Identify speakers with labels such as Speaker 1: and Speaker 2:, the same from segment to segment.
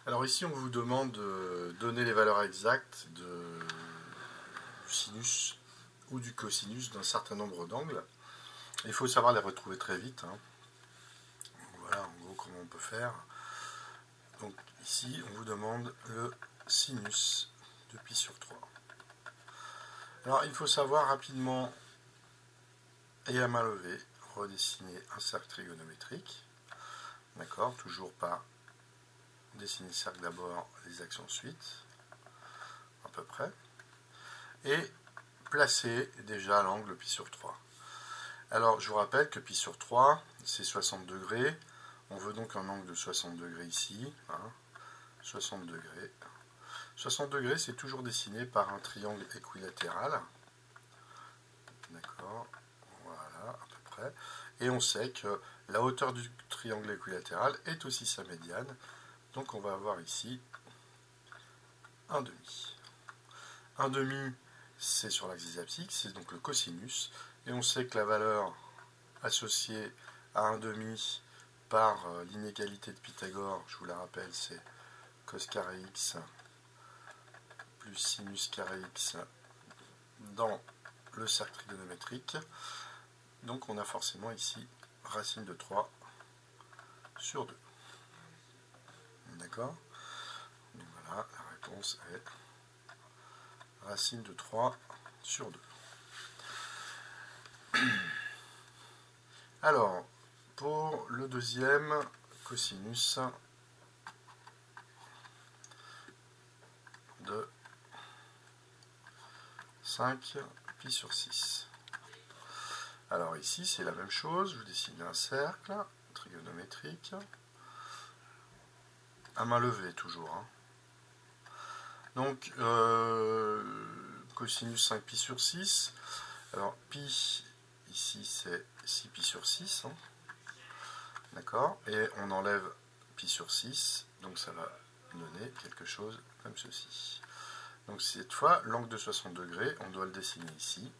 Speaker 1: Alors ici, on vous demande de donner les valeurs exactes du sinus ou du cosinus d'un certain nombre d'angles. Il faut savoir les retrouver très vite. Voilà en gros comment on peut faire. Donc ici, on vous demande le sinus de pi sur 3. Alors il faut savoir rapidement et à main levée redessiner un cercle trigonométrique. D'accord, toujours par dessiner le cercle d'abord, les axes ensuite, à peu près. Et placer déjà l'angle pi sur 3. Alors je vous rappelle que pi sur 3 c'est 60 degrés. On veut donc un angle de 60 degrés ici. 60 degrés. 60 degrés c'est toujours dessiné par un triangle équilatéral. D'accord, voilà à peu près. Et on sait que la hauteur du triangle équilatéral est aussi sa médiane. Donc on va avoir ici un demi. Un demi, c'est sur l'axe des abscisses, c'est donc le cosinus. Et on sait que la valeur associée à un demi par l'inégalité de Pythagore, je vous la rappelle, c'est cos carré x plus sinus carré x dans le cercle trigonométrique. Donc on a forcément ici racine de 3 sur 2. D'accord? Donc voilà, la réponse est racine de 3 sur 2. Alors, pour le deuxième, cosinus de 5 pi sur 6. Alors ici, c'est la même chose. Je vous dessine un cercle trigonométrique. À main levée, toujours. Donc, cosinus 5 pi sur 6. Alors, pi, ici, c'est 6 pi sur 6. D'accord? Et on enlève pi sur 6. Donc, ça va donner quelque chose comme ceci. Donc, cette fois, l'angle de 60 degrés, on doit le dessiner ici.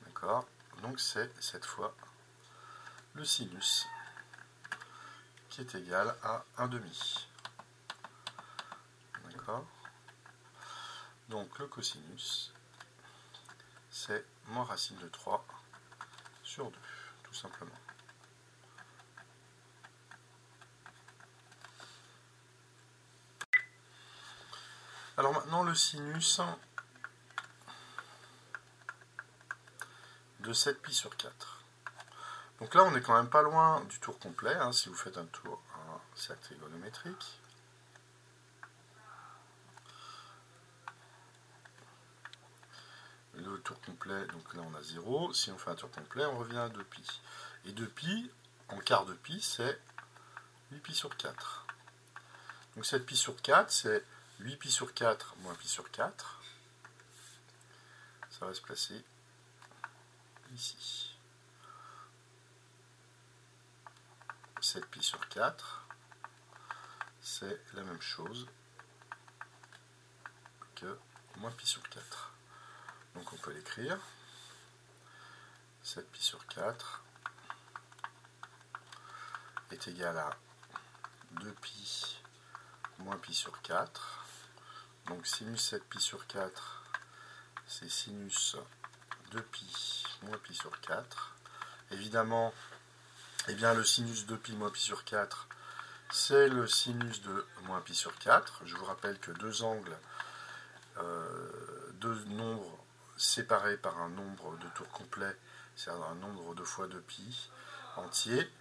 Speaker 1: D'accord? Donc, c'est cette fois le sinus qui est égal à 1 demi. D'accord? Donc le cosinus, c'est moins racine de 3 sur 2, tout simplement. Alors maintenant le sinus de 7 pi sur 4. Donc là on est quand même pas loin du tour complet, si vous faites un tour, un cercle trigonométrique. Le tour complet, donc là on a 0. Si on fait un tour complet, on revient à 2 pi. Et 2 pi, en quart de pi, c'est 8 pi sur 4. Donc 7 pi sur 4, c'est 8 pi sur 4 moins pi sur 4. Ça va se placer ici. 7 pi sur 4, c'est la même chose que moins pi sur 4. Donc on peut l'écrire. 7 pi sur 4 est égal à 2 pi moins pi sur 4. Donc sinus 7 pi sur 4, c'est sinus 2 pi moins pi sur 4. Évidemment, le sinus 2 pi moins pi sur 4, c'est le sinus de moins pi sur 4. Je vous rappelle que deux angles, deux nombres séparés par un nombre de tours complet, c'est-à-dire un nombre de fois 2 pi entier,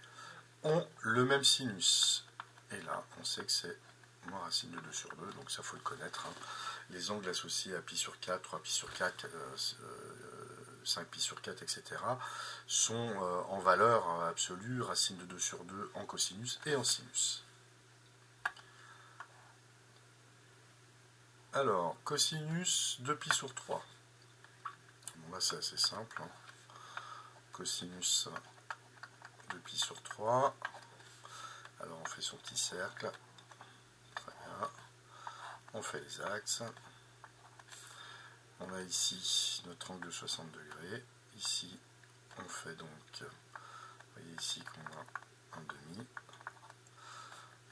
Speaker 1: ont le même sinus. Et là, on sait que c'est moins racine de 2 sur 2, donc ça faut le connaître. Les angles associés à pi sur 4, 3 pi sur 4, 5 pi sur 4, etc. sont en valeur absolue, racine de 2 sur 2 en cosinus et en sinus. Alors, cosinus de pi sur 3. Bon, là c'est assez simple. Cosinus de pi sur 3. Alors on fait son petit cercle. Très bien. On fait les axes. On a ici notre angle de 60 degrés. Ici, on fait donc, vous voyez ici qu'on a un demi.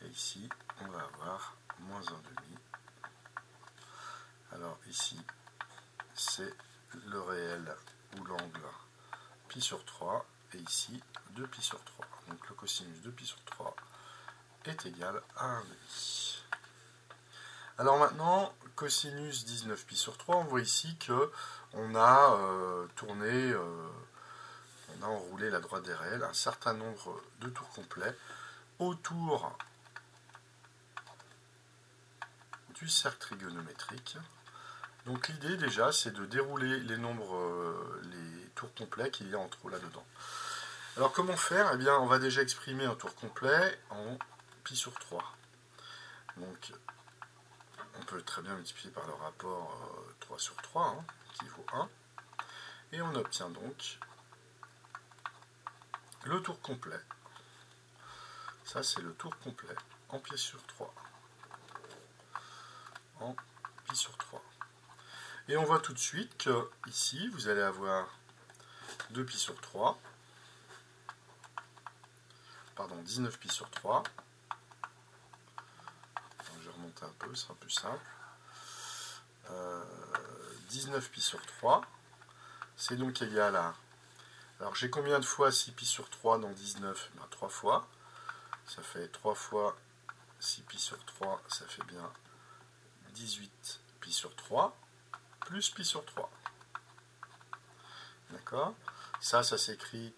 Speaker 1: Et ici, on va avoir moins 1,5. Alors ici, c'est le réel ou l'angle pi sur 3. Et ici, 2pi sur 3. Donc le cosinus de pi sur 3 est égal à 1,5. Alors maintenant, cosinus 19pi sur 3, on voit ici que on a tourné, on a enroulé la droite des réels un certain nombre de tours complets autour du cercle trigonométrique. Donc l'idée déjà, c'est de dérouler les nombres, les tours complets qu'il y a en trop là-dedans. Alors comment faire? Eh bien, on va déjà exprimer un tour complet en pi sur 3. Donc on peut très bien multiplier par le rapport 3 sur 3, hein, qui vaut 1. Et on obtient donc le tour complet. Ça, c'est le tour complet en pi sur 3. En pi sur 3. Et on voit tout de suite que ici, vous allez avoir 2pi sur 3. Pardon, 19pi sur 3. Je vais remonter un peu, ce sera plus simple. 19pi sur 3. C'est donc égal à... Alors j'ai combien de fois 6pi sur 3 dans 19? Ben, 3 fois. Ça fait 3 fois 6pi sur 3, ça fait bien 18pi sur 3, plus pi sur 3. D'accord? Ça s'écrit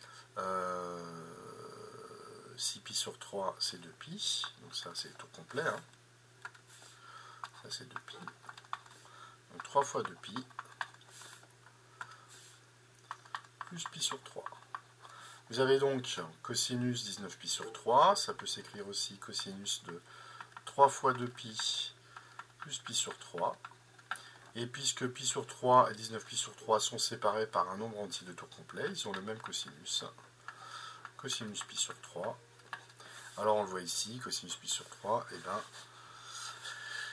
Speaker 1: 6pi sur 3, c'est 2pi. Donc ça, c'est le tour complet. Hein. Ça, c'est 2pi. Donc 3 fois 2pi, plus pi sur 3. Vous avez donc cosinus 19pi sur 3. Ça peut s'écrire aussi cosinus de 3 fois 2pi plus pi sur 3. Et puisque pi sur 3 et 19pi sur 3 sont séparés par un nombre entier de tours complets, ils ont le même cosinus. Cosinus pi sur 3. Alors on le voit ici, cosinus pi sur 3, et ben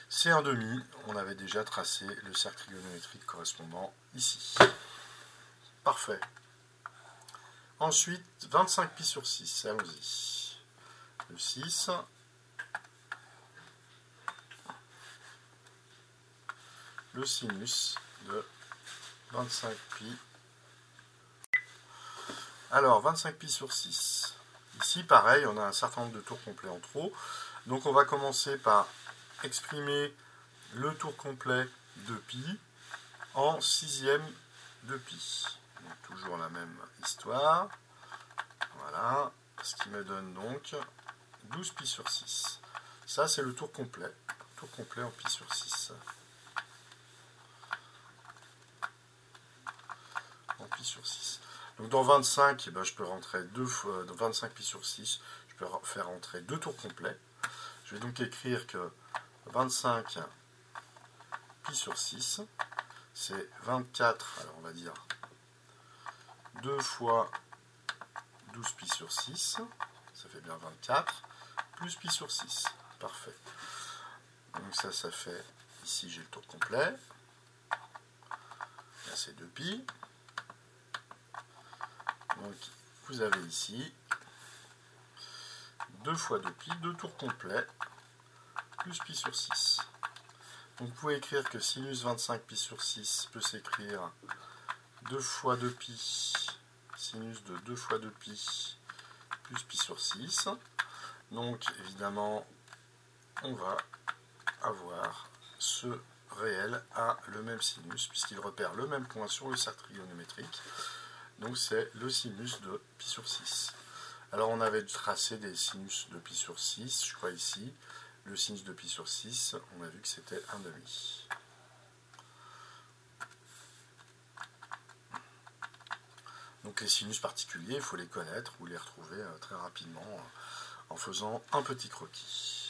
Speaker 1: c'est 1,5. On avait déjà tracé le cercle trigonométrique correspondant ici. Parfait. Ensuite, 25pi sur 6, allons-y. Le 6. Le sinus de 25pi. Alors, 25pi sur 6. Ici, pareil, on a un certain nombre de tours complets en trop. Donc, on va commencer par exprimer le tour complet de pi en sixième de pi. Donc, toujours la même histoire. Voilà. Ce qui me donne donc 12pi sur 6. Ça, c'est le tour complet. Tour complet en pi sur 6. En pi sur 6. Donc dans 25, eh ben, je peux rentrer deux fois, dans 25 pi sur 6, je peux faire rentrer deux tours complets. Je vais donc écrire que 25 pi sur 6, c'est 24, alors on va dire 2 fois 12 pi sur 6, ça fait bien 24, plus pi sur 6. Parfait. Donc ça fait, ici j'ai le tour complet. Là c'est 2 pi. Donc vous avez ici 2 fois 2 pi, 2 tours complets, plus pi sur 6. Donc vous pouvez écrire que sinus 25 pi sur 6 peut s'écrire 2 fois 2 pi, sinus de 2 fois 2 pi, plus pi sur 6. Donc évidemment, on va avoir ce réel à le même sinus, puisqu'il repère le même point sur le cercle trigonométrique. Donc c'est le sinus de pi sur 6. Alors on avait tracé des sinus de pi sur 6, je crois ici. Le sinus de pi sur 6, on a vu que c'était 1,5. Donc les sinus particuliers, il faut les connaître ou les retrouver très rapidement en faisant un petit croquis.